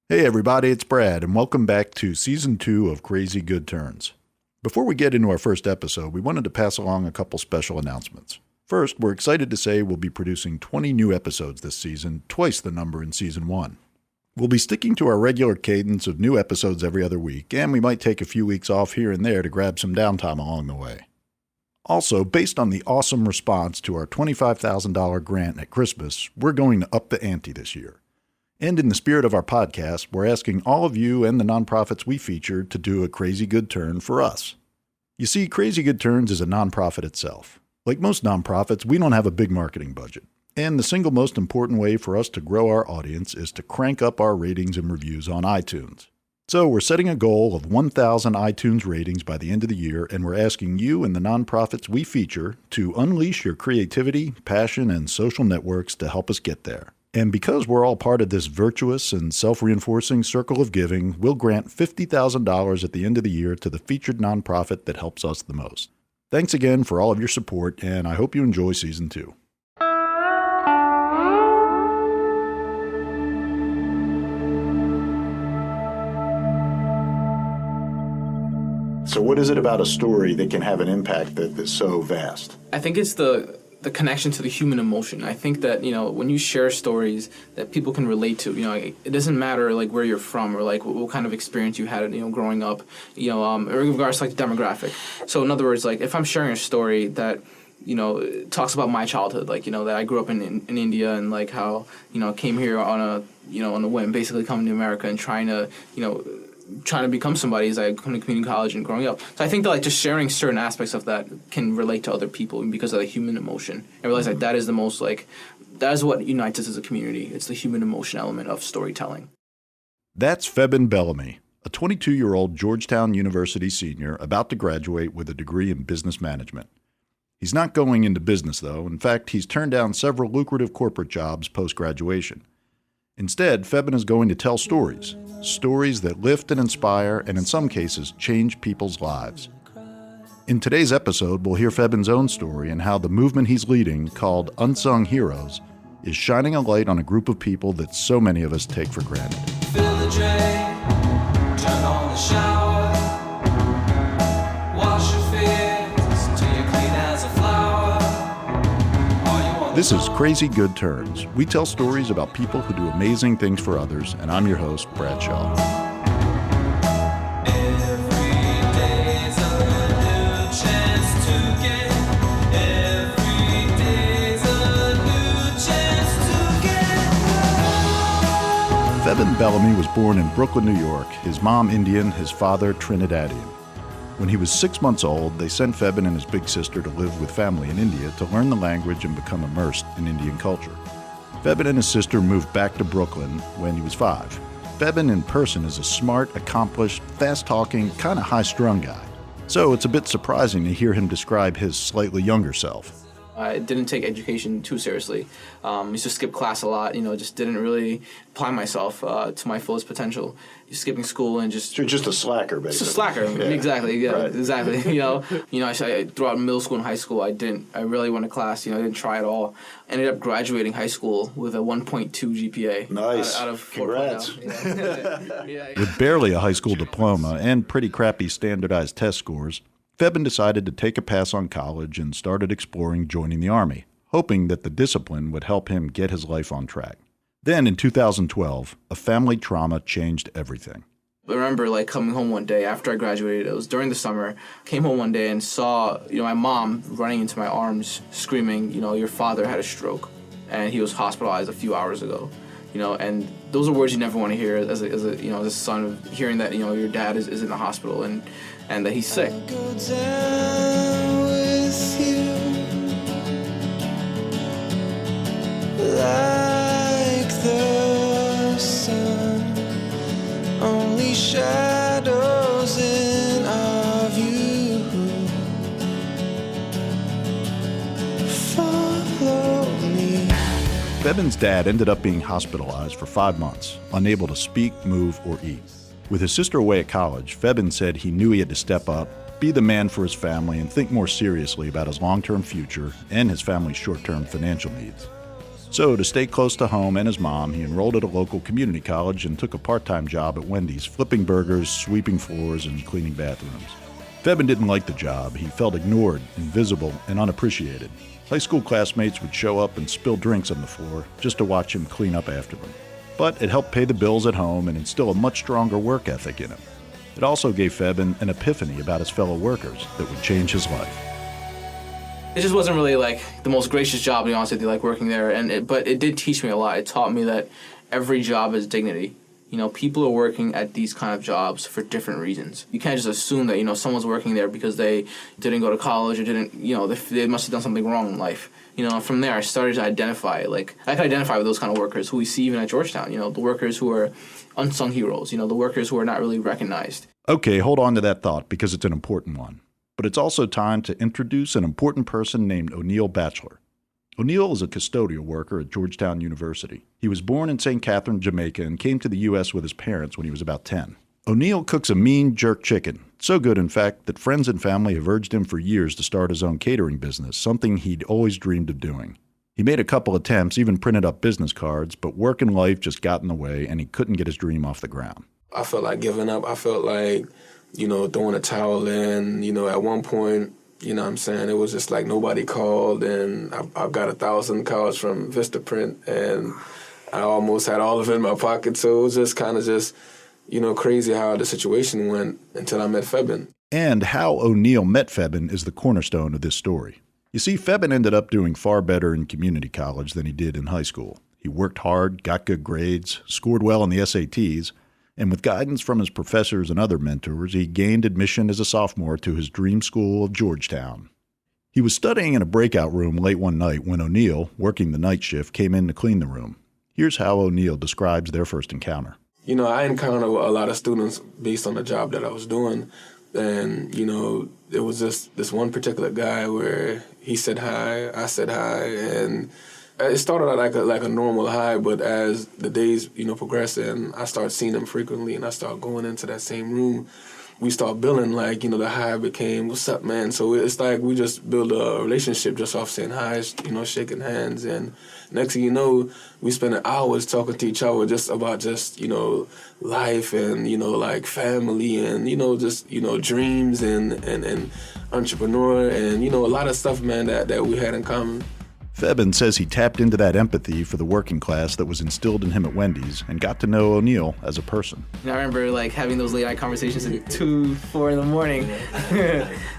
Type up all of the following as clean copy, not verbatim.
Hey everybody, it's Brad, and welcome back to Season 2 of Crazy Good Turns. Before we get into our first episode, we wanted to pass along a couple special announcements. First, we're excited to say we'll be producing 20 new episodes this season, twice the number in Season 1. We'll be sticking to our regular cadence of new episodes every other week, and we might take a few weeks off here and there to grab some downtime along the way. Also, based on the awesome response to our $25,000 grant at Christmas, we're going to up the ante this year. And in the spirit of our podcast, we're asking all of you and the nonprofits we feature to do a crazy good turn for us. You see, Crazy Good Turns is a nonprofit itself. Like most nonprofits, we don't have a big marketing budget. And the single most important way for us to grow our audience is to crank up our ratings and reviews on iTunes. So we're setting a goal of 1,000 iTunes ratings by the end of the year, and we're asking you and the nonprofits we feature to unleash your creativity, passion, and social networks to help us get there. And because we're all part of this virtuous and self-reinforcing circle of giving, we'll grant $50,000 at the end of the year to the featured nonprofit that helps us the most. Thanks again for all of your support, and I hope you enjoy Season 2. So what is it about a story that can have an impact that is so vast? I think it's the connection to the human emotion. I think that, when you share stories that people can relate to, it doesn't matter like where you're from or like what kind of experience you had, growing up, in regards to like the demographic. So in other words, like if I'm sharing a story that, talks about my childhood, like, that I grew up in India and like how, came here on a whim, basically coming to America and trying to become somebody as I come to community college and growing up. So I think that like just sharing certain aspects of that can relate to other people because of the human emotion. I realize like that is the most that is what unites us as a community. It's the human emotion element of storytelling. That's Febin Bellamy, a 22-year-old Georgetown University senior about to graduate with a degree in business management. He's not going into business though. In fact, he's turned down several lucrative corporate jobs post-graduation. Instead, Febin is going to tell stories that lift and inspire and in some cases change people's lives. In today's episode, we'll hear Febin's own story and how the movement he's leading, called Unsung Heroes, is shining a light on a group of people that so many of us take for granted. Fill the drain, turn on the shower, wash your face till you're clean as a flower. This is Crazy Good Turns. We tell stories about people who do amazing things for others, and I'm your host, Brad Shaw. Febin Bellamy was born in Brooklyn, New York, his mom Indian, his father Trinidadian. When he was 6 months old, they sent Febin and his big sister to live with family in India to learn the language and become immersed in Indian culture. Febin and his sister moved back to Brooklyn when he was 5. Febin in person is a smart, accomplished, fast-talking, kind of high-strung guy. So it's a bit surprising to hear him describe his slightly younger self. I didn't take education too seriously. Used to skip class a lot, just didn't really apply myself to my fullest potential. Skipping school and just... So you're just a slacker, basically. Just a slacker, yeah. Exactly, right. Exactly. I throughout middle school and high school, I really went to class, I didn't try at all. Ended up graduating high school with a 1.2 GPA. Nice. Out of 4. Congrats. Yeah. With barely a high school diploma and pretty crappy standardized test scores, Febin decided to take a pass on college and started exploring joining the Army, hoping that the discipline would help him get his life on track. Then in 2012, a family trauma changed everything. I remember coming home one day after I graduated. It was during the summer. Came home one day and saw my mom running into my arms screaming, your father had a stroke and he was hospitalized a few hours ago. And those are words you never want to hear as a son, of hearing that your dad is in the hospital and that he's sick. I'll go down with you like the sun, only shadows in our view. Follow me. Febin's dad ended up being hospitalized for 5 months, unable to speak, move, or eat. With his sister away at college, Febin said he knew he had to step up, be the man for his family, and think more seriously about his long-term future and his family's short-term financial needs. So, to stay close to home and his mom, he enrolled at a local community college and took a part-time job at Wendy's, flipping burgers, sweeping floors, and cleaning bathrooms. Febin didn't like the job. He felt ignored, invisible, and unappreciated. High school classmates would show up and spill drinks on the floor just to watch him clean up after them. But it helped pay the bills at home and instill a much stronger work ethic in him. It also gave Febin an epiphany about his fellow workers that would change his life. It just wasn't really like the most gracious job, to be honest with you, like working there. But it did teach me a lot. It taught me that every job has dignity. You know, people are working at these kind of jobs for different reasons. You can't just assume that, you know, someone's working there because they didn't go to college or didn't, you know, they must have done something wrong in life. You know, from there I started to identify, like, I could identify with those kind of workers who we see even at Georgetown, you know, the workers who are unsung heroes, you know, the workers who are not really recognized. Okay, hold on to that thought because it's an important one. But it's also time to introduce an important person named O'Neill Batchelor. O'Neill is a custodial worker at Georgetown University. He was born in St. Catherine, Jamaica, and came to the U.S. with his parents when he was about 10. O'Neill cooks a mean jerk chicken, so good, in fact, that friends and family have urged him for years to start his own catering business, something he'd always dreamed of doing. He made a couple attempts, even printed up business cards, but work and life just got in the way, and he couldn't get his dream off the ground. I felt like giving up. I felt like, you know, throwing a towel in. You know, at one point, you know what I'm saying, it was just like nobody called, and I got 1,000 cards from Vistaprint, and I almost had all of it in my pocket. So it was just kind of just, you know, crazy how the situation went until I met Febin. And how O'Neill met Febin is the cornerstone of this story. You see, Febin ended up doing far better in community college than he did in high school. He worked hard, got good grades, scored well on the SATs, and with guidance from his professors and other mentors, he gained admission as a sophomore to his dream school of Georgetown. He was studying in a breakout room late one night when O'Neill, working the night shift, came in to clean the room. Here's how O'Neill describes their first encounter. You know, I encountered a lot of students based on the job that I was doing. And, you know, it was just this one particular guy where he said hi, I said hi, and it started out like a normal hi, but as the days, you know, progressed and I started seeing him frequently and I started going into that same room, we started building, like, you know, the hi became, what's up, man? So it's like we just build a relationship just off saying hi, you know, shaking hands. And next thing you know, we spent hours talking to each other just about just, you know, life and, you know, like family and, you know, just, you know, dreams and entrepreneur and, you know, a lot of stuff, man, that we had in common. Febin says he tapped into that empathy for the working class that was instilled in him at Wendy's and got to know O'Neill as a person. And I remember like having those late night conversations at 2, 4 in the morning,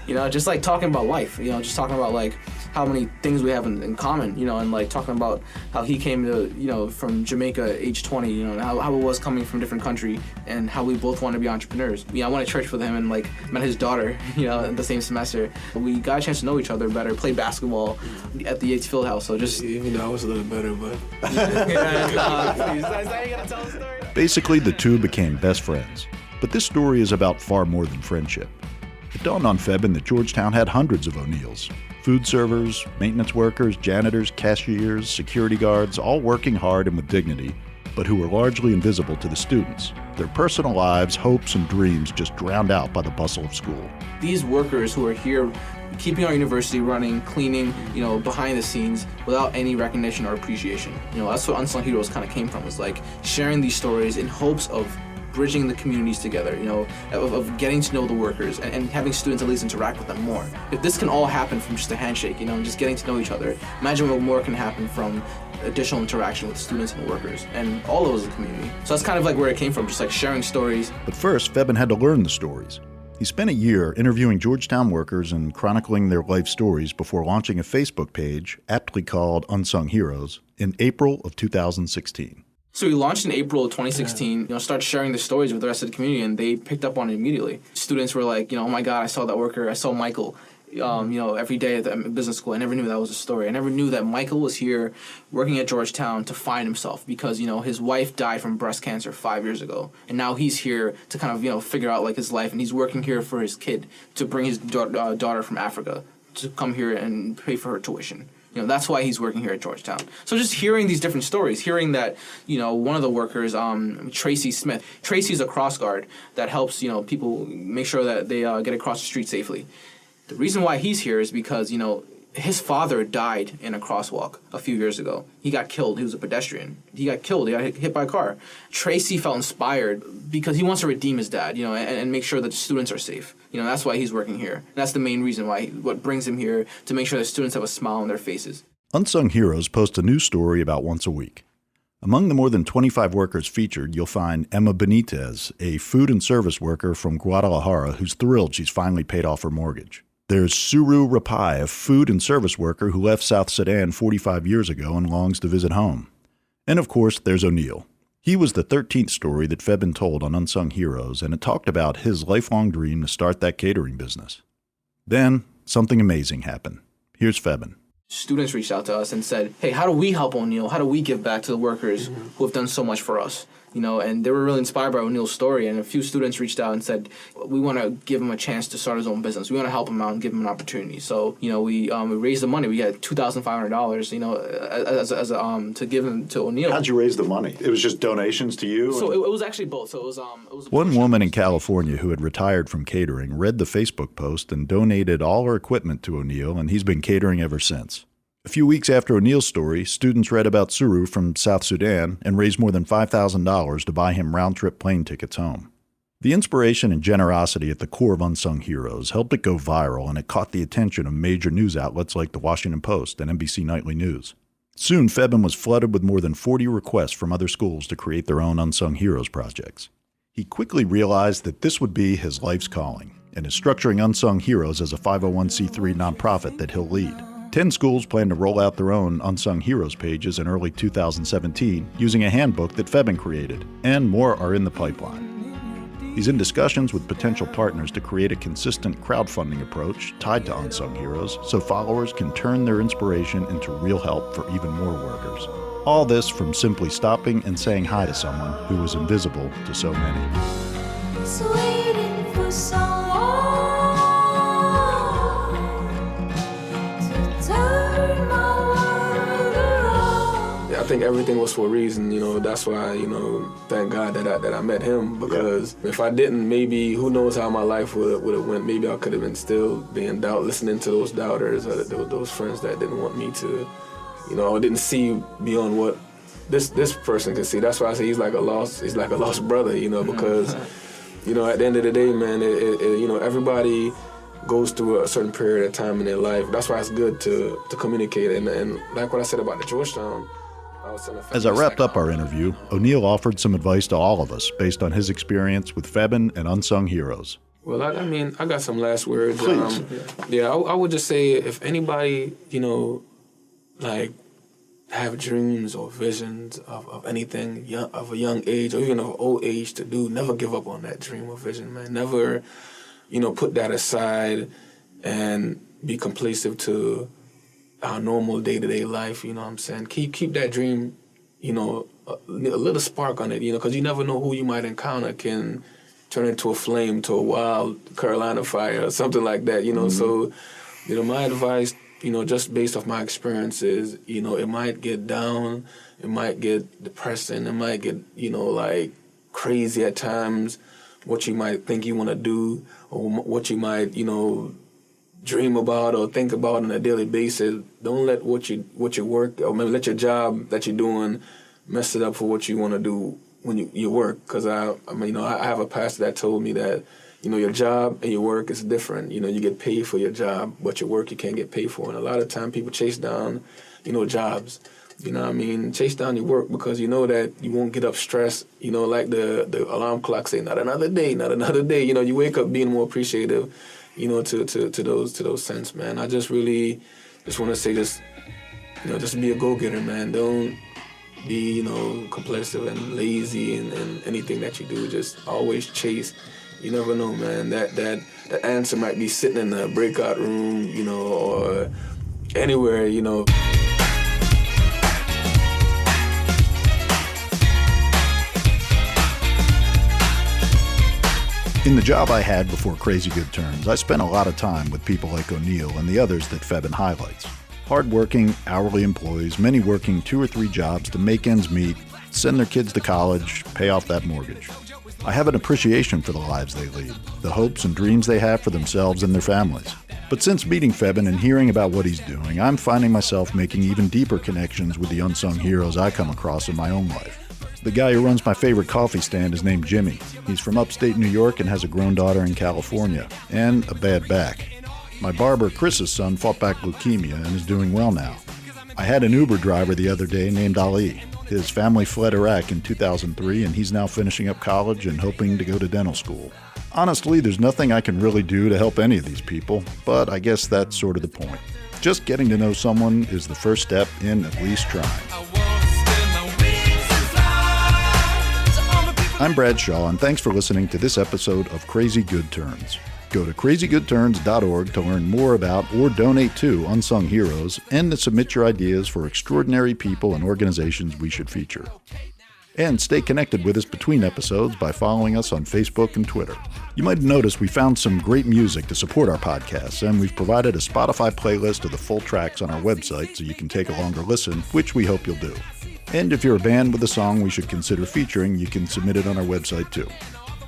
you know, just like talking about life, you know, just talking about like how many things we have in common, you know, and like talking about how he came to, you know, from Jamaica age 20, you know, and how it was coming from a different country and how we both want to be entrepreneurs. You know, I went to church with him and like met his daughter, you know, in the same semester. We got a chance to know each other better, played basketball at the Yates Fieldhouse, so just... Even though I was a little better, but... Basically, the two became best friends. But this story is about far more than friendship. It dawned on Febin that Georgetown had hundreds of O'Neills. Food servers, maintenance workers, janitors, cashiers, security guards, all working hard and with dignity, but who were largely invisible to the students. Their personal lives, hopes, and dreams just drowned out by the bustle of school. These workers who are here keeping our university running, cleaning, you know, behind the scenes without any recognition or appreciation. You know, that's what Unsung Heroes kind of came from, was like sharing these stories in hopes of bridging the communities together, you know, of getting to know the workers and having students at least interact with them more. If this can all happen from just a handshake, you know, and just getting to know each other, imagine what more can happen from additional interaction with students and workers and all of us as a community. So that's kind of like where it came from, just like sharing stories. But first, Febin had to learn the stories. He spent a year interviewing Georgetown workers and chronicling their life stories before launching a Facebook page, aptly called Unsung Heroes, in April of 2016. So we launched in April of 2016, you know, started sharing the stories with the rest of the community, and they picked up on it immediately. Students were like, you know, oh my God, I saw that worker, I saw Michael, you know, every day at the business school. I never knew that was a story. I never knew that Michael was here working at Georgetown to find himself because, you know, his wife died from breast cancer 5 years ago. And now he's here to kind of, you know, figure out like his life, and he's working here for his kid to bring his daughter from Africa to come here and pay for her tuition. You know, that's why he's working here at Georgetown. So just hearing these different stories, hearing that, you know, one of the workers, Tracy Smith. Tracy's a cross guard that helps, you know, people make sure that they get across the street safely. The reason why he's here is because, you know, his father died in a crosswalk a few years ago. He got killed. He was a pedestrian. He got killed. He got hit by a car. Tracy felt inspired because he wants to redeem his dad, and make sure that the students are safe. That's why he's working here. That's the main reason what brings him here, to make sure that students have a smile on their faces. Unsung Heroes posts a new story about once a week. Among the more than 25 workers featured, you'll find Emma Benitez, a food and service worker from Guadalajara who's thrilled she's finally paid off her mortgage. There's Suru Rapai, a food and service worker who left South Sudan 45 years ago and longs to visit home. And of course, there's O'Neill. He was the 13th story that Febin told on Unsung Heroes, and it talked about his lifelong dream to start that catering business. Then, something amazing happened. Here's Febin. Students reached out to us and said, hey, how do we help O'Neill? How do we give back to the workers who have done so much for us? And they were really inspired by O'Neill's story. And a few students reached out and said, we want to give him a chance to start his own business. We want to help him out and give him an opportunity. So, we raised the money. We got $2,500, to give him to O'Neill. How'd you raise the money? It was just donations to you? So it was actually both. So it was One woman in California who had retired from catering read the Facebook post and donated all her equipment to O'Neill, and he's been catering ever since. A few weeks after O'Neill's story, students read about Suru from South Sudan and raised more than $5,000 to buy him round-trip plane tickets home. The inspiration and generosity at the core of Unsung Heroes helped it go viral, and it caught the attention of major news outlets like the Washington Post and NBC Nightly News. Soon, Febin was flooded with more than 40 requests from other schools to create their own Unsung Heroes projects. He quickly realized that this would be his life's calling, and is structuring Unsung Heroes as a 501c3 nonprofit that he'll lead. 10 schools plan to roll out their own Unsung Heroes pages in early 2017 using a handbook that Febin created, and more are in the pipeline. He's in discussions with potential partners to create a consistent crowdfunding approach tied to Unsung Heroes so followers can turn their inspiration into real help for even more workers. All this from simply stopping and saying hi to someone who was invisible to so many. It's waiting for someone. I think everything was for a reason, that's why, thank God that I met him, because if I didn't, maybe, who knows how my life would have went. Maybe I could have been still being listening to those doubters, or those friends that didn't want me to, or didn't see beyond what this person could see. That's why I say he's like a lost brother, because, at the end of the day, man, everybody goes through a certain period of time in their life. That's why it's good to communicate, and like what I said about the Georgetown. As I wrapped up our interview, O'Neill offered some advice to all of us based on his experience with Febin and Unsung Heroes. Well, I got some last words. Please. I would just say, if anybody, have dreams or visions of anything of a young age or even of old age to do, never give up on that dream or vision, man. Never, put that aside and be complacent to our normal day-to-day life, you know what I'm saying? Keep that dream, a little spark on it, because you never know who you might encounter can turn into a flame, to a wild Carolina fire or something like that, So, my advice, just based off my experiences, it might get down, it might get depressing, it might get, crazy at times, what you might think you want to do, or what you might, dream about or think about on a daily basis. Don't let what you work, or maybe let your job that you're doing mess it up for what you want to do when you work. Because I have a pastor that told me that your job and your work is different. You get paid for your job, but your work you can't get paid for. And a lot of time people chase down jobs. Chase down your work because you know that you won't get up stressed. Like the alarm clock say, not another day. You wake up being more appreciative. To those sense, man. I just really want to say this, just be a go-getter, man. Don't be, compulsive and lazy and anything that you do. Just always chase. You never know, man. That answer might be sitting in the breakout room, or anywhere, In the job I had before Crazy Good Turns, I spent a lot of time with people like O'Neill and the others that Febin highlights. Hard-working, hourly employees, many working 2 or 3 jobs to make ends meet, send their kids to college, pay off that mortgage. I have an appreciation for the lives they lead, the hopes and dreams they have for themselves and their families. But since meeting Febin and hearing about what he's doing, I'm finding myself making even deeper connections with the unsung heroes I come across in my own life. The guy who runs my favorite coffee stand is named Jimmy. He's from upstate New York and has a grown daughter in California, and a bad back. My barber, Chris's son, fought back leukemia and is doing well now. I had an Uber driver the other day named Ali. His family fled Iraq in 2003, and he's now finishing up college and hoping to go to dental school. Honestly, there's nothing I can really do to help any of these people, but I guess that's sort of the point. Just getting to know someone is the first step in at least trying. I'm Brad Shaw, and thanks for listening to this episode of Crazy Good Turns. Go to crazygoodturns.org to learn more about or donate to Unsung Heroes and to submit your ideas for extraordinary people and organizations we should feature. And stay connected with us between episodes by following us on Facebook and Twitter. You might have noticed we found some great music to support our podcasts, and we've provided a Spotify playlist of the full tracks on our website so you can take a longer listen, which we hope you'll do. And if you're a band with a song we should consider featuring, you can submit it on our website too.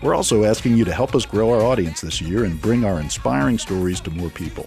We're also asking you to help us grow our audience this year and bring our inspiring stories to more people.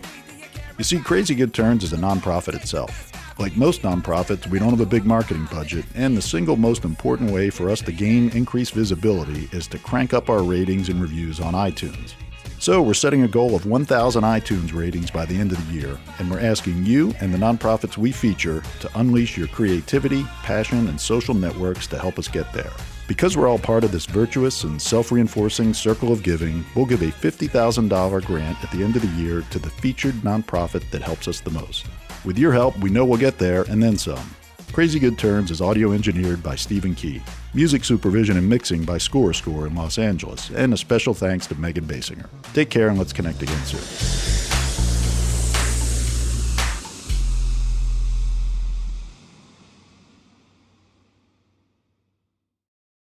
You see, Crazy Good Turns is a nonprofit itself. Like most nonprofits, we don't have a big marketing budget, and the single most important way for us to gain increased visibility is to crank up our ratings and reviews on iTunes. So we're setting a goal of 1,000 iTunes ratings by the end of the year, and we're asking you and the nonprofits we feature to unleash your creativity, passion, and social networks to help us get there. Because we're all part of this virtuous and self-reinforcing circle of giving, we'll give a $50,000 grant at the end of the year to the featured nonprofit that helps us the most. With your help, we know we'll get there and then some. Crazy Good Turns is audio engineered by Stephen Key. Music supervision and mixing by Score in Los Angeles. And a special thanks to Megan Basinger. Take care and let's connect again soon.